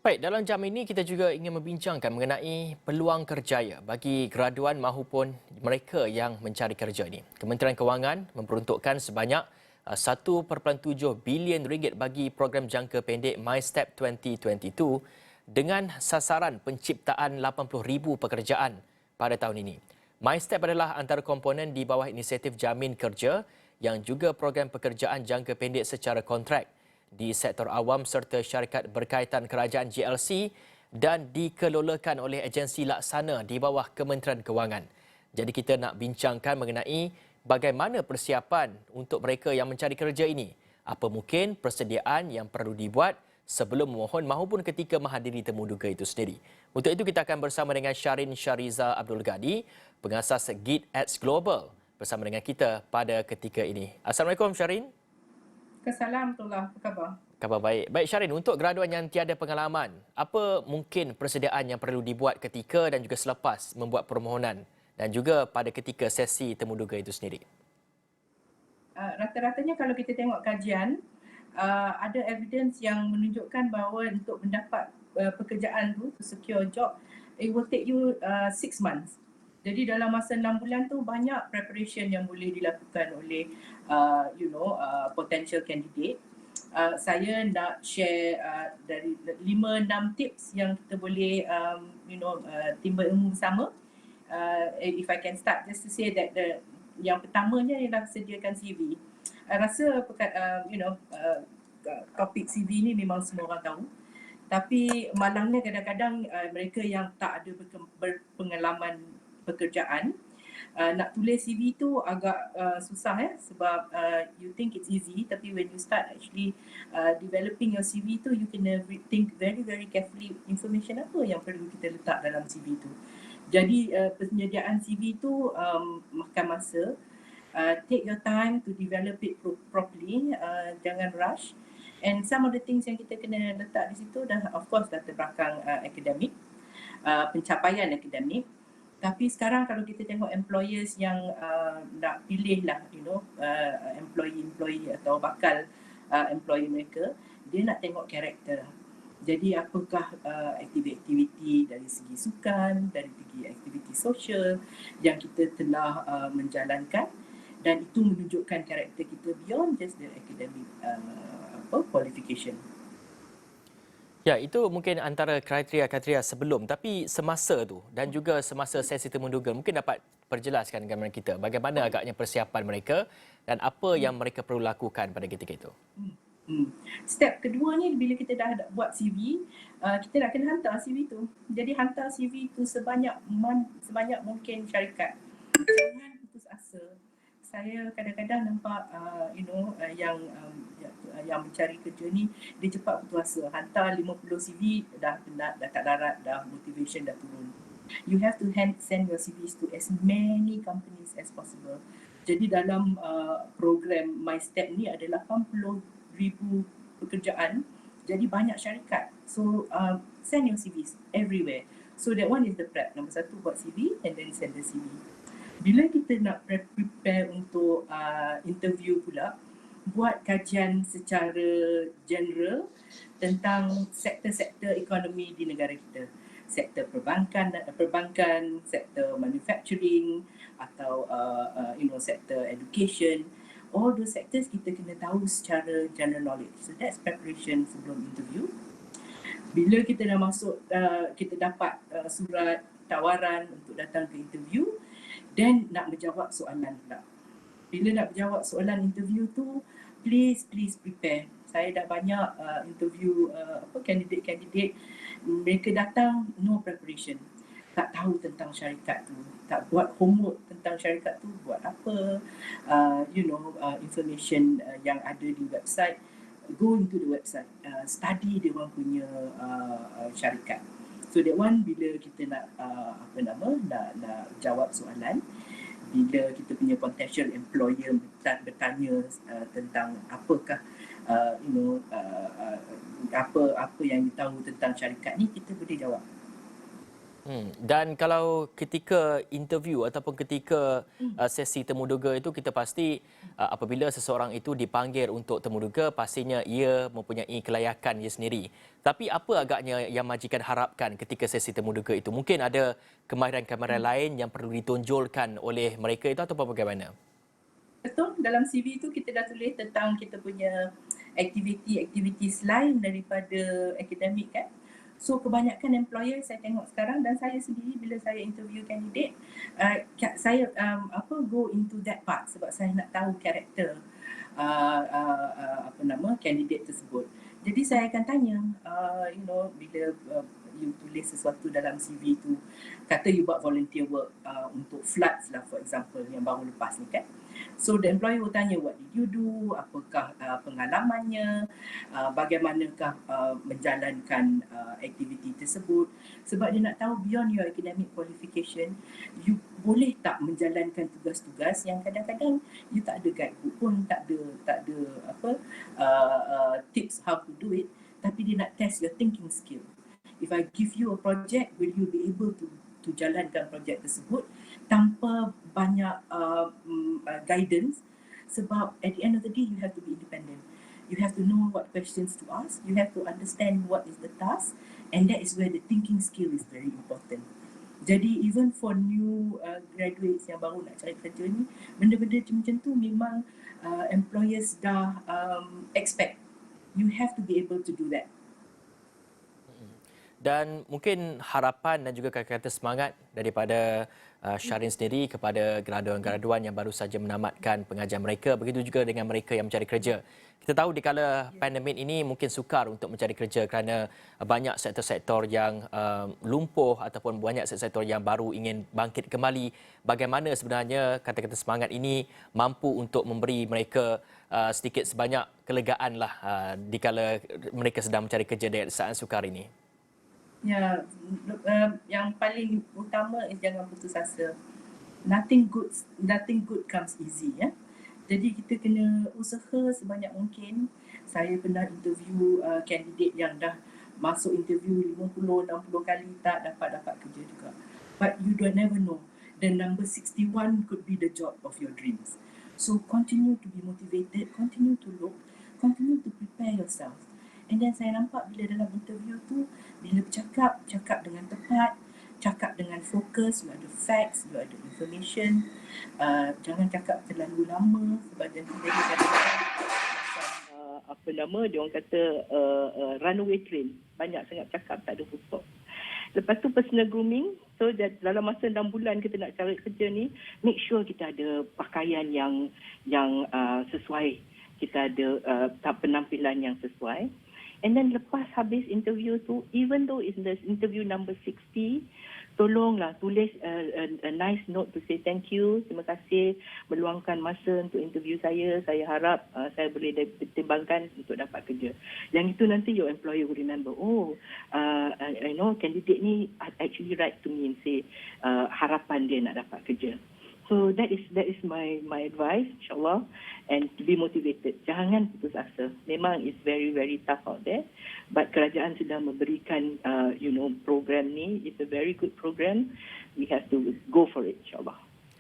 Baik, dalam jam ini kita juga ingin membincangkan mengenai peluang kerjaya bagi graduan mahupun mereka yang mencari kerja ini. Kementerian Kewangan memperuntukkan sebanyak 1.7 bilion ringgit bagi program jangka pendek MyStep 2022 dengan sasaran penciptaan 80,000 pekerjaan pada tahun ini. MyStep adalah antara komponen di bawah inisiatif Jamin Kerja yang juga program pekerjaan jangka pendek secara kontrak di sektor awam serta syarikat berkaitan kerajaan GLC dan dikelolakan oleh agensi laksana di bawah Kementerian Kewangan. Jadi kita nak bincangkan mengenai bagaimana persiapan untuk mereka yang mencari kerja ini. Apa mungkin persediaan yang perlu dibuat sebelum memohon maupun ketika menghadiri temuduga itu sendiri. Untuk itu kita akan bersama dengan Sharin Shariza Abdul Ghani, pengasas Git Ads Global bersama dengan kita pada ketika ini. Assalamualaikum Sharin. Assalamualaikum, apa khabar? Khabar baik. Baik Syarin, untuk graduan yang tiada pengalaman, apa mungkin persediaan yang perlu dibuat ketika dan juga selepas membuat permohonan dan juga pada ketika sesi temuduga itu sendiri? Rata-ratanya kalau kita tengok kajian, ada evidence yang menunjukkan bahawa untuk mendapat pekerjaan tu, to secure job, it will take you 6 months. Jadi dalam masa 6 bulan tu banyak preparation yang boleh dilakukan oleh potential candidate. Saya nak share dari 5-6 tips yang kita boleh timba ilmu bersama. If I can start just to say that yang pertamanya ialah sediakan CV. Rasa topik CV ni memang semua orang tahu. Tapi malangnya kadang-kadang mereka yang tak ada berpengalaman pekerjaan nak tulis CV tu agak susah sebab you think it's easy, tapi when you start actually developing your CV tu, you kena think very very carefully information apa yang perlu kita letak dalam CV tu. Jadi penyediaan CV tu makan masa. Take your time to develop it properly, jangan rush. And some of the things yang kita kena letak di situ dah, of course, latar belakang akademik, pencapaian akademik. Tapi sekarang kalau kita tengok employers yang nak pilih lah, employee atau bakal employee mereka, dia nak tengok karakter. Jadi apakah aktiviti dari segi sukan, dari segi aktiviti sosial yang kita telah menjalankan, dan itu menunjukkan karakter kita beyond just the academic qualification. Ya, itu mungkin antara kriteria-kriteria sebelum, tapi semasa tu dan juga semasa sesi temuduga mungkin dapat perjelaskan kepada kita bagaimana agaknya persiapan mereka dan apa yang mereka perlu lakukan pada ketika itu. Step kedua ni, bila kita dah buat CV, kita nak kena hantar CV tu. Jadi hantar CV tu sebanyak mungkin syarikat. Jangan putus asa. Saya kadang-kadang nampak yang mencari kerja ni, dia cepat putus asa. Hantar 50 CV dah penat, dah tak larat, dah motivation dah turun. You have to send your CVs to as many companies as possible. Jadi dalam program MyStep ni ada 80,000 pekerjaan, jadi banyak syarikat. So send your CVs everywhere. So that one is the prep. Nombor satu, buat CV and then send the CV. Bila kita nak prepare untuk interview pula, buat kajian secara general tentang sektor-sektor ekonomi di negara kita. Sektor perbankan, sektor manufacturing atau sektor education. All those sectors kita kena tahu secara general knowledge. So that's preparation sebelum interview. Bila kita dah masuk, kita dapat surat tawaran untuk datang ke interview, dan nak menjawab soalan pula. Bila nak menjawab soalan interview tu, please prepare. Saya dah banyak interview candidate, mereka datang no preparation. Tak tahu tentang syarikat tu, tak buat homework tentang syarikat tu, buat apa, information yang ada di website, go into the website, study dia orang punya syarikat. So that one, bila kita nak nak jawab soalan, bila kita punya potential employer bertanya tentang apakah apa yang you tahu tentang syarikat ni, kita boleh jawab. Dan kalau ketika interview ataupun ketika sesi temuduga itu, kita pasti apabila seseorang itu dipanggil untuk temuduga, pastinya ia mempunyai kelayakan ia sendiri. Tapi apa agaknya yang majikan harapkan ketika sesi temuduga itu? Mungkin ada kemahiran-kemahiran lain yang perlu ditonjolkan oleh mereka itu ataupun bagaimana? Betul, dalam CV itu kita dah tulis tentang kita punya aktiviti lain daripada akademik kan. So kebanyakan employer saya tengok sekarang dan saya sendiri bila saya interview candidate, saya go into that part sebab saya nak tahu karakter candidate tersebut. Jadi saya akan tanya, bila you tulis sesuatu dalam CV tu, kata you buat volunteer work untuk floods lah for example yang baru lepas ni kan. So the employer will tanya, what did you do, apakah pengalamannya, bagaimanakah menjalankan aktiviti tersebut. Sebab dia nak tahu beyond your academic qualification, you boleh tak menjalankan tugas-tugas yang kadang-kadang you tak ada guidebook pun, tak ada tips how to do it, tapi dia nak test your thinking skill. If I give you a project, will you be able to jalankan projek tersebut tanpa banyak guidance? Sebab at the end of the day, you have to be independent. You have to know what questions to ask. You have to understand what is the task, and that is where the thinking skill is very important. Jadi even for new graduates yang baru nak cari kerja ni, benda-benda macam tu memang employers dah expect. You have to be able to do that. Dan mungkin harapan dan juga kata-kata semangat daripada Shahrin sendiri kepada graduan-graduan yang baru saja menamatkan pengajian mereka, begitu juga dengan mereka yang mencari kerja. Kita tahu di kala pandemik ini mungkin sukar untuk mencari kerja kerana banyak sektor-sektor yang lumpuh ataupun banyak sektor yang baru ingin bangkit kembali. Bagaimana sebenarnya kata-kata semangat ini mampu untuk memberi mereka sedikit sebanyak kelegaan lah di kala mereka sedang mencari kerja di saat sukar ini? Ya, yang paling utama is jangan putus asa. Nothing good comes easy ya. Jadi kita kena usaha sebanyak mungkin. Saya pernah interview candidate yang dah masuk interview 50-60 kali tak dapat kerja juga. But you don't never know. The number 61 could be the job of your dreams. So continue to be motivated, continue to look, continue to prepare yourself. And then saya nampak bila dalam interview tu, bila cakap dengan tepat, cakap dengan fokus, you ada facts, you ada information. Jangan cakap terlalu lama sebab nanti dia kata dia orang kata runaway train. Banyak sangat cakap, tak ada full stop. Lepas tu personal grooming. So dalam masa 6 bulan kita nak cari kerja ni, make sure kita ada pakaian yang sesuai. Kita ada penampilan yang sesuai. And then lepas habis interview tu, even though it's the interview number 60, tolonglah tulis a nice note to say thank you, terima kasih meluangkan masa untuk interview saya. Saya harap saya boleh dipertimbangkan untuk dapat kerja. Yang itu nanti your employer will remember, I know candidate ni actually write to me and say harapan dia nak dapat kerja. So that is my advice, insyaAllah, and to be motivated. Jangan putus asa. Memang it's very very tough out there, but kerajaan sedang memberikan program ni. It's a very good program. We have to go for it, insyaAllah.